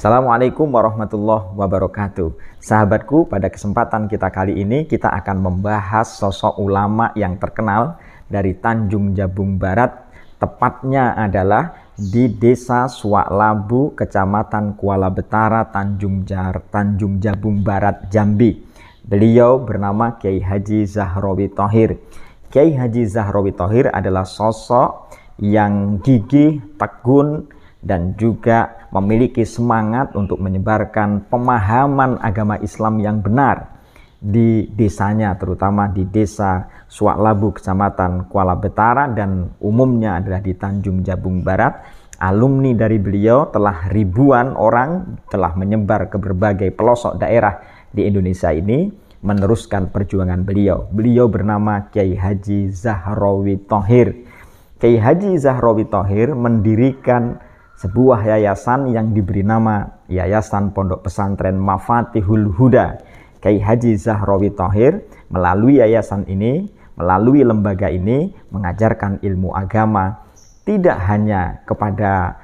Assalamualaikum warahmatullahi wabarakatuh. Sahabatku, pada kesempatan kita kali ini kita akan membahas sosok ulama yang terkenal dari Tanjung Jabung Barat. Tepatnya adalah di Desa Suaklabu, Kecamatan Kuala Betara, Tanjung Jabung Barat, Jambi. Beliau bernama Kiai Haji Zahrawi Thohir. Kiai Haji Zahrawi Thohir adalah sosok yang gigih, tekun, dan juga memiliki semangat untuk menyebarkan pemahaman agama Islam yang benar di desanya, terutama di Desa Suaklabu, Kecamatan Kuala Betara, dan umumnya adalah di Tanjung Jabung Barat. Alumni dari beliau telah ribuan orang telah menyebar ke berbagai pelosok daerah di Indonesia ini meneruskan perjuangan beliau. Beliau bernama Kiai Haji Zahrawi Thohir. Kiai Haji Zahrawi Thohir mendirikan sebuah yayasan yang diberi nama Yayasan Pondok Pesantren Mafatihul Huda. Kiai Haji Zahrawi Thohir melalui yayasan ini, melalui lembaga ini, mengajarkan ilmu agama tidak hanya kepada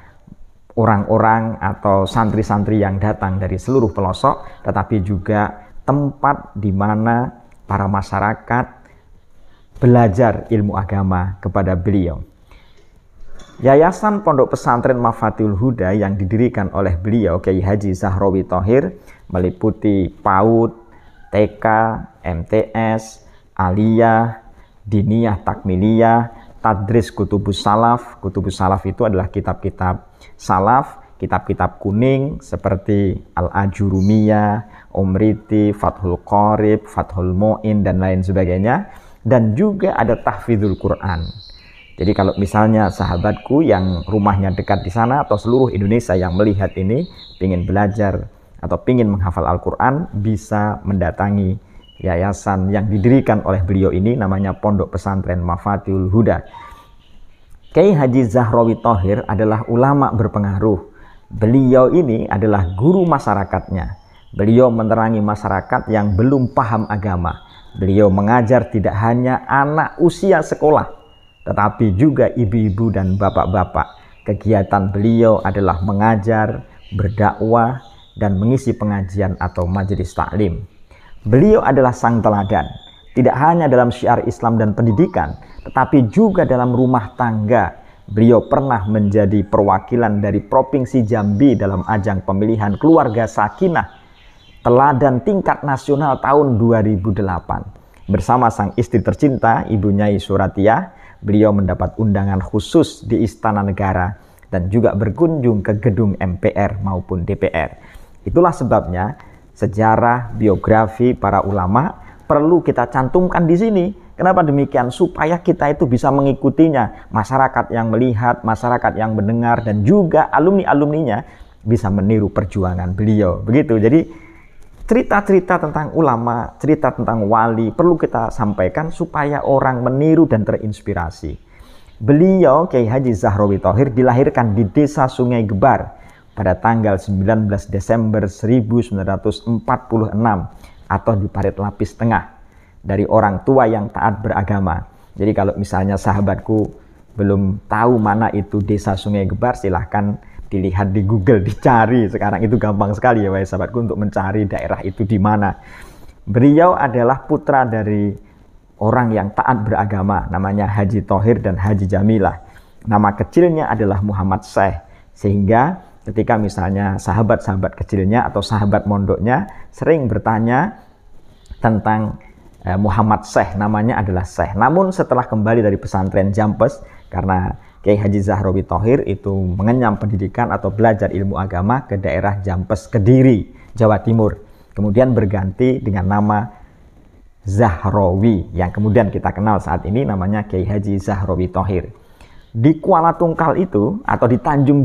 orang-orang atau santri-santri yang datang dari seluruh pelosok, tetapi juga tempat di mana para masyarakat belajar ilmu agama kepada beliau. Yayasan Pondok Pesantren Mafatihul Huda yang didirikan oleh beliau, Kiai Haji Zahrawi Thohir, meliputi PAUD, TK, MTS, Aliyah, Diniyah Takmiliyah, Tadris Kutubus Salaf. Kutubus Salaf itu adalah kitab-kitab salaf, kitab-kitab kuning seperti Al-Ajurumiyah, Umriti, Fathul Qorib, Fathul Mu'in, dan lain sebagainya. Dan juga ada Tahfidzul Quran. Jadi kalau misalnya sahabatku yang rumahnya dekat di sana atau seluruh Indonesia yang melihat ini ingin belajar atau ingin menghafal Al-Quran, bisa mendatangi yayasan yang didirikan oleh beliau ini, namanya Pondok Pesantren Mafatihul Huda. Kiai Haji Zahrawi Thohir adalah ulama berpengaruh. Beliau ini adalah guru masyarakatnya. Beliau menerangi masyarakat yang belum paham agama. Beliau mengajar tidak hanya anak usia sekolah, tetapi juga ibu-ibu dan bapak-bapak. Kegiatan beliau adalah mengajar, berdakwah, dan mengisi pengajian atau majelis taklim. Beliau adalah sang teladan, tidak hanya dalam syiar Islam dan pendidikan, tetapi juga dalam rumah tangga. Beliau pernah menjadi perwakilan dari Provinsi Jambi dalam ajang pemilihan Keluarga Sakinah Teladan tingkat nasional tahun 2008. Bersama sang istri tercinta, Ibu Nyai Suratiyah, beliau mendapat undangan khusus di Istana Negara dan juga berkunjung ke gedung MPR maupun DPR. Itulah sebabnya sejarah biografi para ulama perlu kita cantumkan di sini. Kenapa demikian? Supaya kita itu bisa mengikutinya. Masyarakat yang melihat, masyarakat yang mendengar, dan juga alumni-alumninya bisa meniru perjuangan beliau. Begitu. Jadi cerita-cerita tentang ulama, cerita tentang wali perlu kita sampaikan supaya orang meniru dan terinspirasi. Beliau, Kiai Haji Zahrawi Thohir, dilahirkan di Desa Sungai Gebar pada tanggal 19 Desember 1946 atau di Parit Lapis Tengah, dari orang tua yang taat beragama. Jadi kalau misalnya sahabatku belum tahu mana itu Desa Sungai Gebar, silahkan dilihat di Google, dicari. Sekarang itu gampang sekali ya wahai sahabatku untuk mencari daerah itu di mana. Beliau adalah putra dari orang yang taat beragama, namanya Haji Thohir dan Haji Jamilah. Nama kecilnya adalah Muhammad Syekh, sehingga ketika misalnya sahabat-sahabat kecilnya atau sahabat mondoknya sering bertanya tentang Muhammad Syekh, namanya adalah Syekh. Namun setelah kembali dari pesantren Jampes, karena Kiai Haji Zahrawi Thohir itu mengenyam pendidikan atau belajar ilmu agama ke daerah Jampes, Kediri, Jawa Timur. Kemudian berganti dengan nama Zahrawi yang kemudian kita kenal saat ini namanya Kiai Haji Zahrawi Thohir. Di Kuala Tungkal itu atau di Tanjung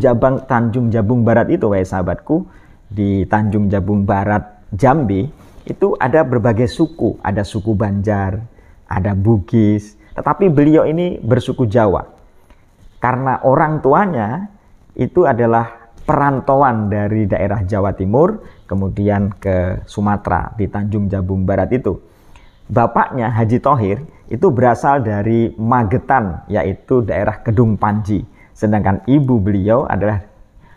Jabung Barat itu wahai sahabatku, di Tanjung Jabung Barat, Jambi, itu ada berbagai suku. Ada suku Banjar, ada Bugis, tetapi beliau ini bersuku Jawa. Karena orang tuanya itu adalah perantauan dari daerah Jawa Timur, kemudian ke Sumatera di Tanjung Jabung Barat itu. Bapaknya Haji Thohir itu berasal dari Magetan, yaitu daerah Kedung Panji. Sedangkan ibu beliau adalah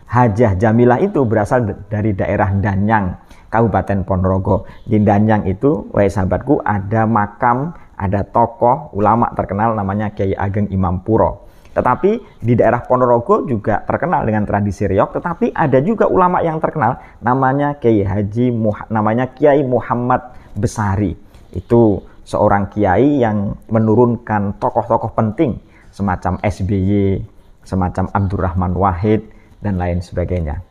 Hajah Jamilah itu berasal dari daerah Danyang, Kabupaten Ponorogo. Di Danyang itu, wahai sahabatku, ada makam, ada tokoh ulama terkenal namanya Kiai Ageng Imam Puro. Tetapi di daerah Ponorogo juga terkenal dengan tradisi riok, tetapi ada juga ulama yang terkenal namanya Kiai Muhammad Besari. Itu seorang kiai yang menurunkan tokoh-tokoh penting semacam SBY, semacam Abdurrahman Wahid, dan lain sebagainya.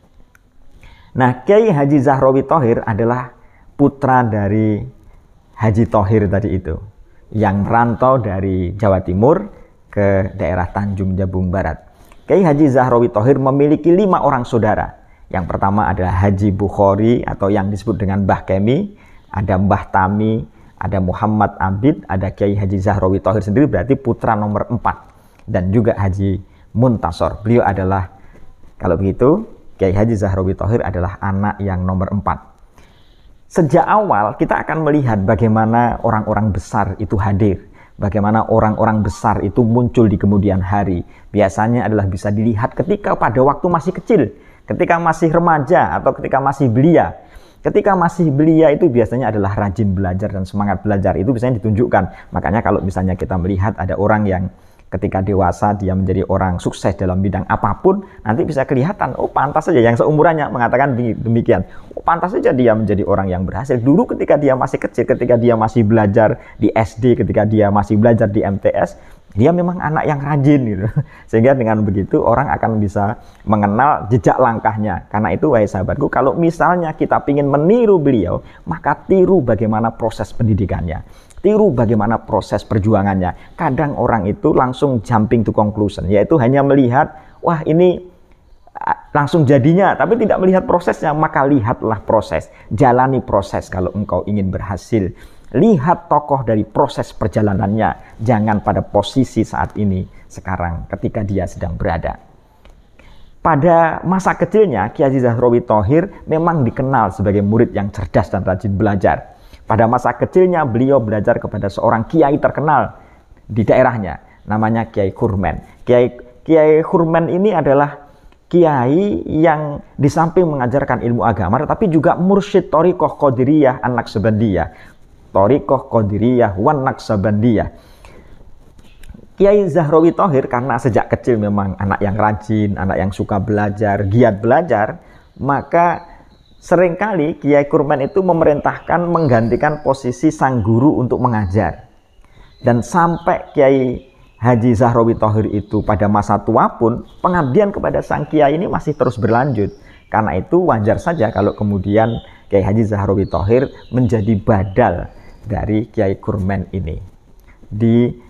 Nah, Kiai Haji Zahrawi Thohir adalah putra dari Haji Thohir tadi itu, yang merantau dari Jawa Timur ke daerah Tanjung Jabung Barat. Kiai Haji Zahrawi Thohir memiliki 5 orang saudara. Yang pertama adalah Haji Bukhari atau yang disebut dengan Mbah Kemi, ada Mbah Tami, ada Muhammad Abid, ada Kiai Haji Zahrawi Thohir sendiri berarti putra nomor 4, dan juga Haji Muntasor. Beliau adalah, kalau begitu, Kiai Haji Zahrawi Thohir adalah anak yang nomor 4. Sejak awal kita akan melihat bagaimana orang-orang besar itu hadir, bagaimana orang-orang besar itu muncul di kemudian hari. Biasanya adalah bisa dilihat ketika pada waktu masih kecil, ketika masih remaja atau ketika masih belia. Ketika masih belia itu biasanya adalah rajin belajar dan semangat belajar, itu biasanya ditunjukkan. Makanya kalau misalnya kita melihat ada orang yang ketika dewasa dia menjadi orang sukses dalam bidang apapun, nanti bisa kelihatan, oh pantas saja, yang seumurannya mengatakan demikian, oh pantas saja dia menjadi orang yang berhasil. Dulu ketika dia masih kecil, ketika dia masih belajar di SD, ketika dia masih belajar di MTS, dia memang anak yang rajin gitu. Sehingga dengan begitu orang akan bisa mengenal jejak langkahnya. Karena itu wahai sahabatku, kalau misalnya kita ingin meniru beliau, maka tiru bagaimana proses pendidikannya, tiru bagaimana proses perjuangannya. Kadang orang itu langsung jumping to conclusion, yaitu hanya melihat, wah ini langsung jadinya, tapi tidak melihat prosesnya. Maka lihatlah proses, jalani proses kalau engkau ingin berhasil. Lihat tokoh dari proses perjalanannya, jangan pada posisi saat ini, sekarang ketika dia sedang berada. Pada masa kecilnya, Kiai Haji Zahrawi Thohir memang dikenal sebagai murid yang cerdas dan rajin belajar. Pada masa kecilnya beliau belajar kepada seorang kiai terkenal di daerahnya, namanya Kiai Khurmen. Kiai Khurmen ini adalah kiai yang di samping mengajarkan ilmu agama, tetapi juga mursyid Thariqah Qadiriyah An-Naqsabandiyah, Thariqah Qadiriyah wan Naqsabandiyah. Kiai Zahrawi Thohir karena sejak kecil memang anak yang rajin, anak yang suka belajar, giat belajar, maka seringkali Kiai Khurmen itu memerintahkan menggantikan posisi sang guru untuk mengajar. Dan sampai Kiai Haji Zahrawi Thohir itu pada masa tua pun pengabdian kepada sang kiai ini masih terus berlanjut. Karena itu wajar saja kalau kemudian Kiai Haji Zahrawi Thohir menjadi badal dari Kiai Khurmen ini di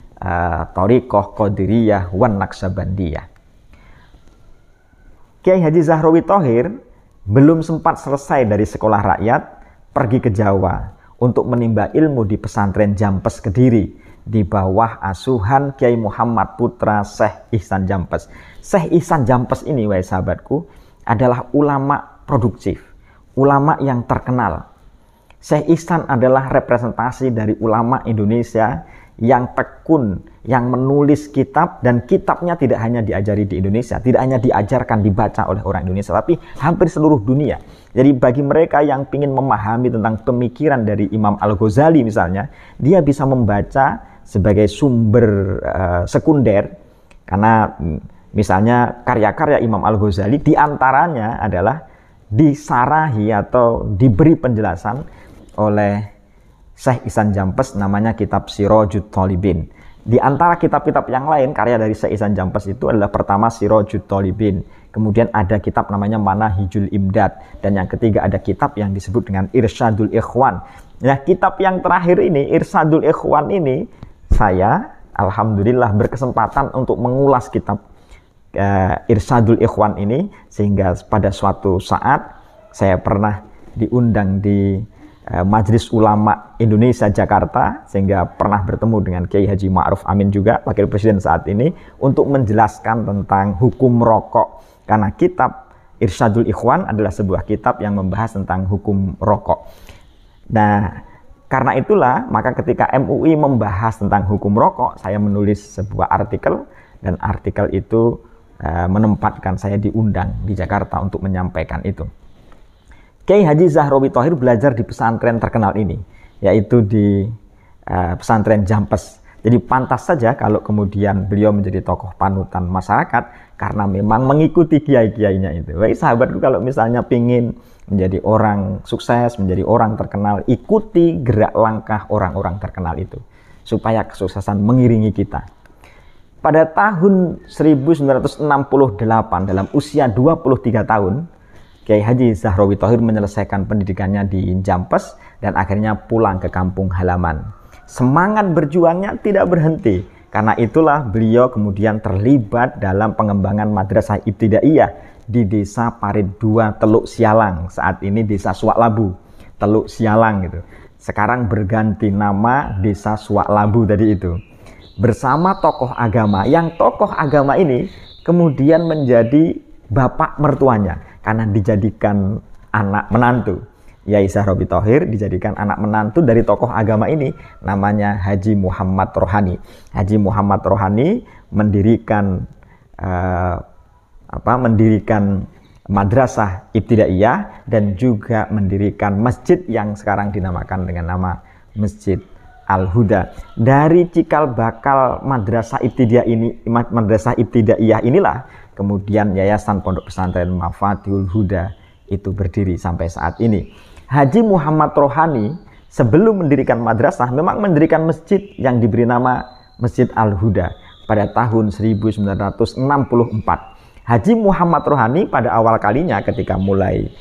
Thariqah Qadiriyah wan Naqsabandiyah. Kiai Haji Zahrawi Thohir belum sempat selesai dari sekolah rakyat, pergi ke Jawa untuk menimba ilmu di pesantren Jampes Kediri di bawah asuhan Kiai Muhammad Putra Syekh Ihsan Jampes. Syekh Ihsan Jampes ini, wahai sahabatku, adalah ulama produktif, ulama yang terkenal. Syekh Ihsan adalah representasi dari ulama Indonesia yang tekun, yang menulis kitab, dan kitabnya tidak hanya diajari di Indonesia, tidak hanya diajarkan, dibaca oleh orang Indonesia, tapi hampir seluruh dunia. Jadi bagi mereka yang ingin memahami tentang pemikiran dari Imam Al-Ghazali misalnya, dia bisa membaca sebagai sumber sekunder, karena misalnya karya-karya Imam Al-Ghazali diantaranya adalah disarahi atau diberi penjelasan oleh Syekh Ihsan Jampes, namanya kitab Sirajut Thalibin. Di antara kitab-kitab yang lain, karya dari Syekh Ihsan Jampes itu adalah pertama Sirajut Thalibin, kemudian ada kitab namanya Manahijul Imdad, dan yang ketiga ada kitab yang disebut dengan Irsyadul Ikhwan. Nah, kitab yang terakhir ini, Irsyadul Ikhwan ini, saya alhamdulillah berkesempatan untuk mengulas kitab Irsyadul Ikhwan ini, sehingga pada suatu saat saya pernah diundang di Majelis Ulama Indonesia Jakarta, sehingga pernah bertemu dengan Kiai Haji Ma'ruf Amin juga, Wakil Presiden saat ini, untuk menjelaskan tentang hukum rokok. Karena kitab Irsyadul Ikhwan adalah sebuah kitab yang membahas tentang hukum rokok. Nah, karena itulah, maka ketika MUI membahas tentang hukum rokok, saya menulis sebuah artikel, dan artikel itu menempatkan saya diundang di Jakarta untuk menyampaikan itu. Kiai Haji Zahrawi Thohir belajar di pesantren terkenal ini, yaitu di pesantren Jampes. Jadi pantas saja kalau kemudian beliau menjadi tokoh panutan masyarakat karena memang mengikuti kiai-kiainya itu. Baik sahabatku, kalau misalnya pingin menjadi orang sukses, menjadi orang terkenal, ikuti gerak langkah orang-orang terkenal itu supaya kesuksesan mengiringi kita. Pada tahun 1968 dalam usia 23 tahun, Kiai Haji Zahrawi Thohir menyelesaikan pendidikannya di Jampes dan akhirnya pulang ke kampung halaman. Semangat berjuangnya tidak berhenti. Karena itulah beliau kemudian terlibat dalam pengembangan madrasah ibtidaiyah di Desa Parit 2 Teluk Sialang. Saat ini Desa Suaklabu, Teluk Sialang gitu. Sekarang berganti nama Desa Suaklabu tadi itu. Bersama tokoh agama, yang tokoh agama ini kemudian menjadi bapak mertuanya karena dijadikan anak menantu. Kiai Zahrawi Thohir dijadikan anak menantu dari tokoh agama ini, namanya Haji Muhammad Rohani. Haji Muhammad Rohani mendirikan mendirikan madrasah ibtidaiyah dan juga mendirikan masjid yang sekarang dinamakan dengan nama Masjid Al-Huda. Dari cikal bakal madrasah ibtidaiyah inilah kemudian Yayasan Pondok Pesantren Mafatihul Huda itu berdiri sampai saat ini. Haji Muhammad Rohani sebelum mendirikan madrasah memang mendirikan masjid yang diberi nama Masjid Al-Huda pada tahun 1964. Haji Muhammad Rohani pada awal kalinya ketika mulai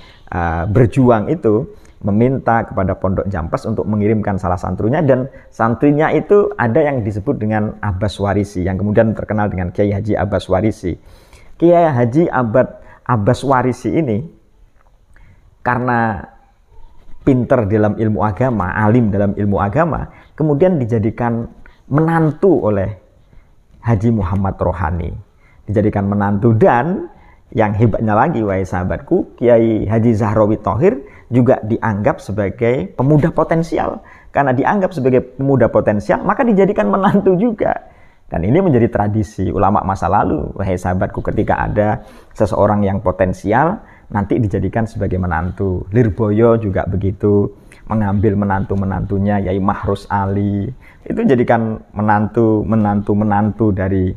berjuang itu meminta kepada Pondok Jampes untuk mengirimkan salah santrinya, dan santrinya itu ada yang disebut dengan Abbas Warisi yang kemudian terkenal dengan Kiai Haji Abbas Warisi. Kiai Haji Abbas Warisi ini karena pinter dalam ilmu agama, alim dalam ilmu agama, kemudian dijadikan menantu oleh Haji Muhammad Rohani. Dijadikan menantu, dan yang hebatnya lagi, wahai sahabatku, Kiai Haji Zahrawi Thohir juga dianggap sebagai pemuda potensial. Karena dianggap sebagai pemuda potensial, maka dijadikan menantu juga. Dan ini menjadi tradisi ulama masa lalu, wahai sahabatku, ketika ada seseorang yang potensial, nanti dijadikan sebagai menantu. Lirboyo juga begitu, mengambil menantu-menantunya, Yai Mahrus Ali, itu jadikan menantu dari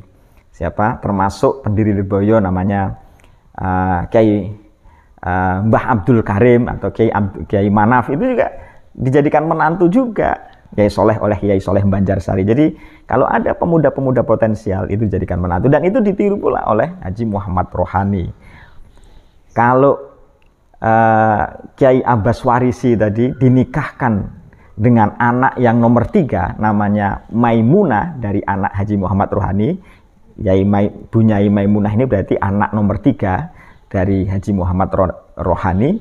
siapa? Termasuk pendiri Lirboyo namanya Kiai Mbah Abdul Karim atau Kiai Manaf, itu juga dijadikan menantu juga. Kiai Soleh oleh Kiai Soleh Banjarsari. Jadi kalau ada pemuda-pemuda potensial itu dijadikan menantu, dan itu ditiru pula oleh Haji Muhammad Rohani. Kalau Kiai Abbas Warisi tadi dinikahkan dengan anak yang nomor 3 namanya Maimunah dari anak Haji Muhammad Rohani. Bunyai Maimunah ini berarti anak nomor 3 dari Haji Muhammad Rohani.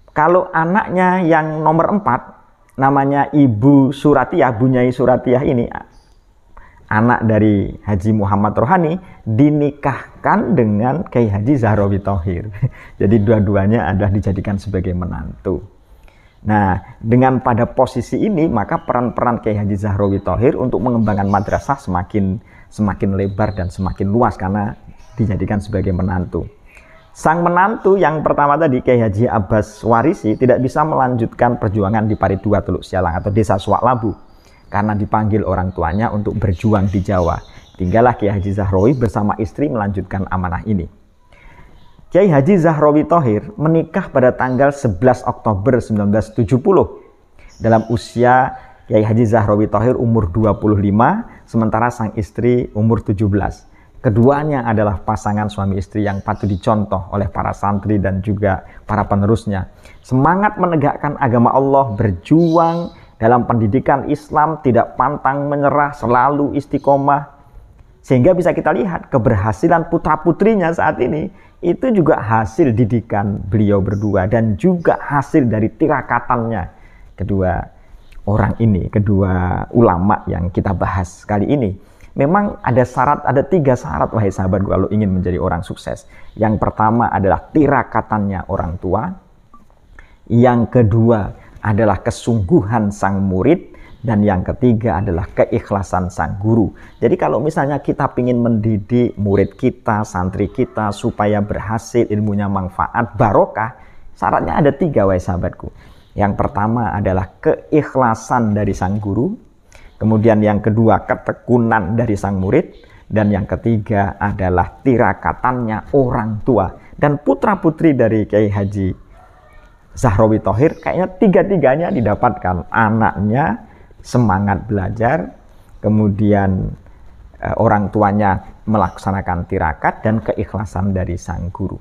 Kalau anaknya yang nomor 4 namanya Ibu Suratiyah, Bunyai Suratiyah ini anak dari Haji Muhammad Rohani, dinikahkan dengan Kiai Haji Zahrawi Thohir. Jadi dua-duanya adalah dijadikan sebagai menantu. Nah, dengan pada posisi ini maka peran-peran Kiai Haji Zahrawi Thohir untuk mengembangkan madrasah semakin lebar dan semakin luas karena dijadikan sebagai menantu. Sang menantu yang pertama tadi, Kiai Haji Abbas Warisi, tidak bisa melanjutkan perjuangan di Parit 2 Teluk Sialang atau Desa Suaklabu karena dipanggil orang tuanya untuk berjuang di Jawa. Tinggallah Kiai Haji Zahrawi bersama istri melanjutkan amanah ini. Kiai Haji Zahrawi Thohir menikah pada tanggal 11 Oktober 1970. Dalam usia Kiai Haji Zahrawi Thohir umur 25, sementara sang istri umur 17. Keduanya adalah pasangan suami istri yang patut dicontoh oleh para santri dan juga para penerusnya. Semangat menegakkan agama Allah, berjuang dalam pendidikan Islam, tidak pantang menyerah, selalu istiqomah. Sehingga bisa kita lihat keberhasilan putra-putrinya saat ini itu juga hasil didikan beliau berdua dan juga hasil dari tirakatannya kedua orang ini, kedua ulama yang kita bahas kali ini. Memang ada 3 syarat, wahai sahabat, kalau ingin menjadi orang sukses. Yang pertama adalah tirakatannya orang tua. Yang kedua adalah kesungguhan sang murid. Dan yang ketiga adalah keikhlasan sang guru. Jadi kalau misalnya kita ingin mendidik murid kita, santri kita supaya berhasil, ilmunya manfaat, barokah, syaratnya ada 3 wahai sahabatku. Yang pertama adalah keikhlasan dari sang guru, kemudian yang kedua ketekunan dari sang murid, dan yang ketiga adalah tirakatannya orang tua. Dan putra-putri dari Kiai Haji Zahrawi Thohir kayaknya 3-tiganya didapatkan. Anaknya semangat belajar, kemudian orang tuanya melaksanakan tirakat, dan keikhlasan dari sang guru.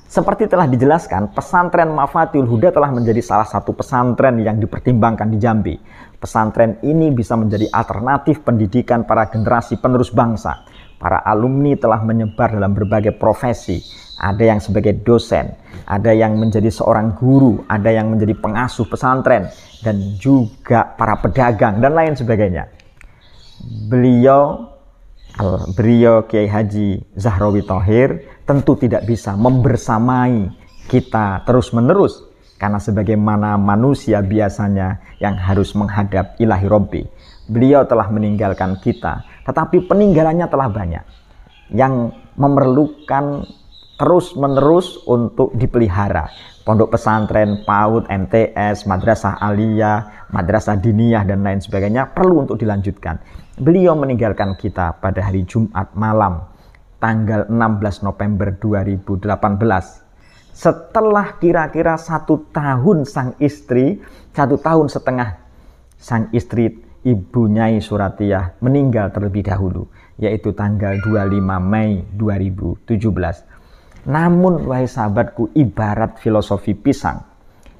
Seperti telah dijelaskan, pesantren Mafatihul Huda telah menjadi salah satu pesantren yang dipertimbangkan di Jambi. Pesantren ini bisa menjadi alternatif pendidikan para generasi penerus bangsa. Para alumni telah menyebar dalam berbagai profesi. Ada yang sebagai dosen, ada yang menjadi seorang guru, ada yang menjadi pengasuh pesantren, dan juga para pedagang dan lain sebagainya. Beliau Kiai Haji Zahrawi Thohir tentu tidak bisa membersamai kita terus-menerus, karena sebagaimana manusia biasanya yang harus menghadap ilahi Robbi, beliau telah meninggalkan kita, tetapi peninggalannya telah banyak yang memerlukan terus-menerus untuk dipelihara. Pondok pesantren, PAUD, MTS, madrasah aliyah, madrasah diniyah, dan lain sebagainya perlu untuk dilanjutkan. Beliau meninggalkan kita pada hari Jumat malam, tanggal 16 November 2018. Setelah kira-kira 1 tahun sang istri, 1 tahun setengah sang istri Ibu Nyai Suratiyah meninggal terlebih dahulu, yaitu tanggal 25 Mei 2017. Namun wahai sahabatku, ibarat filosofi pisang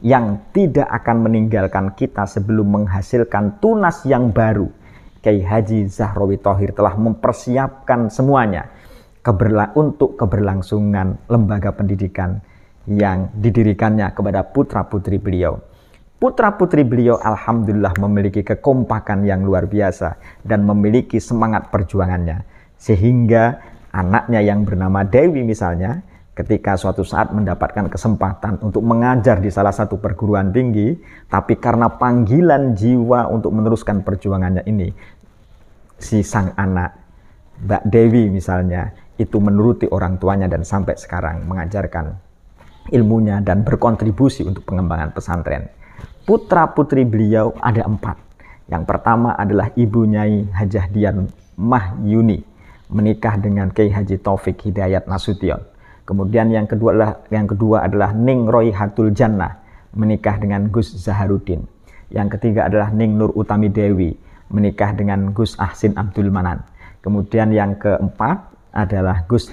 yang tidak akan meninggalkan kita sebelum menghasilkan tunas yang baru. Kiai Haji Zahrawi Thohir telah mempersiapkan semuanya untuk keberlangsungan lembaga pendidikan yang didirikannya kepada putra-putri beliau. Putra-putri beliau alhamdulillah memiliki kekompakan yang luar biasa dan memiliki semangat perjuangannya. Sehingga anaknya yang bernama Dewi misalnya, ketika suatu saat mendapatkan kesempatan untuk mengajar di salah satu perguruan tinggi, tapi karena panggilan jiwa untuk meneruskan perjuangannya ini, si sang anak, Mbak Dewi misalnya, itu menuruti orang tuanya dan sampai sekarang mengajarkan ilmunya dan berkontribusi untuk pengembangan pesantren. Putra-putri beliau ada 4. Yang pertama adalah Ibu Nyai Hajah Dian Mahyuni, menikah dengan Kiai Haji Taufik Hidayat Nasution. Kemudian yang kedua adalah Ning Royhatul Jannah, menikah dengan Gus Zaharuddin. Yang ketiga adalah Ning Nur Utami Dewi, menikah dengan Gus Ahsin Abdul Manan. Kemudian yang keempat adalah Gus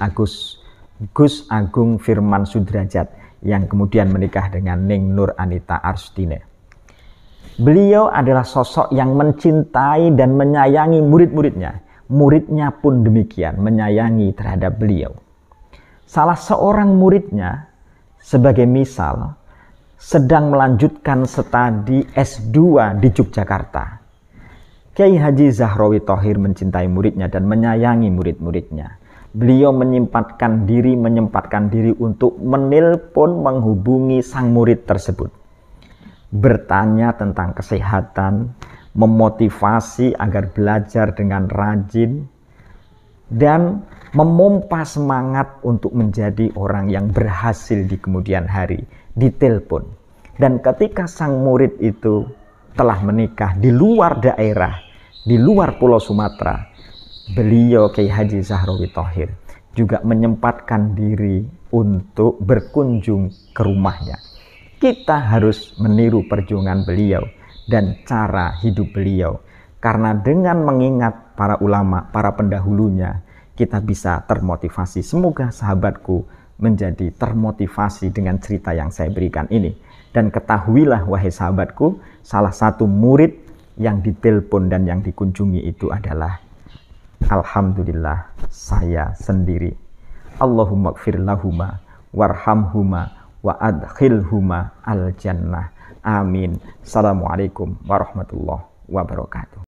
Agung Firman Sudrajat, yang kemudian menikah dengan Ning Nur Anita Arstine. Beliau adalah sosok yang mencintai dan menyayangi murid-muridnya. Muridnya pun demikian, menyayangi terhadap beliau. Salah seorang muridnya, sebagai misal, sedang melanjutkan studi S2 di Yogyakarta. Kiai Haji Zahrawi Thohir mencintai muridnya dan menyayangi murid-muridnya. Beliau menyempatkan diri untuk menelpon, menghubungi sang murid tersebut. Bertanya tentang kesehatan, memotivasi agar belajar dengan rajin, dan memompa semangat untuk menjadi orang yang berhasil di kemudian hari. Ditelepon. Dan ketika sang murid itu telah menikah di luar daerah, di luar Pulau Sumatera, beliau Kiai Haji Zahrawi Thohir juga menyempatkan diri untuk berkunjung ke rumahnya. Kita harus meniru perjuangan beliau dan cara hidup beliau, karena dengan mengingat para ulama, para pendahulunya, kita bisa termotivasi. Semoga sahabatku menjadi termotivasi dengan cerita yang saya berikan ini. Dan ketahuilah wahai sahabatku, salah satu murid yang ditelepon dan yang dikunjungi itu adalah, alhamdulillah, saya sendiri. Allahumma gfir lahuma warhamhuma wa adkhilhuma al jannah. Amin. Assalamualaikum warahmatullahi wabarakatuh.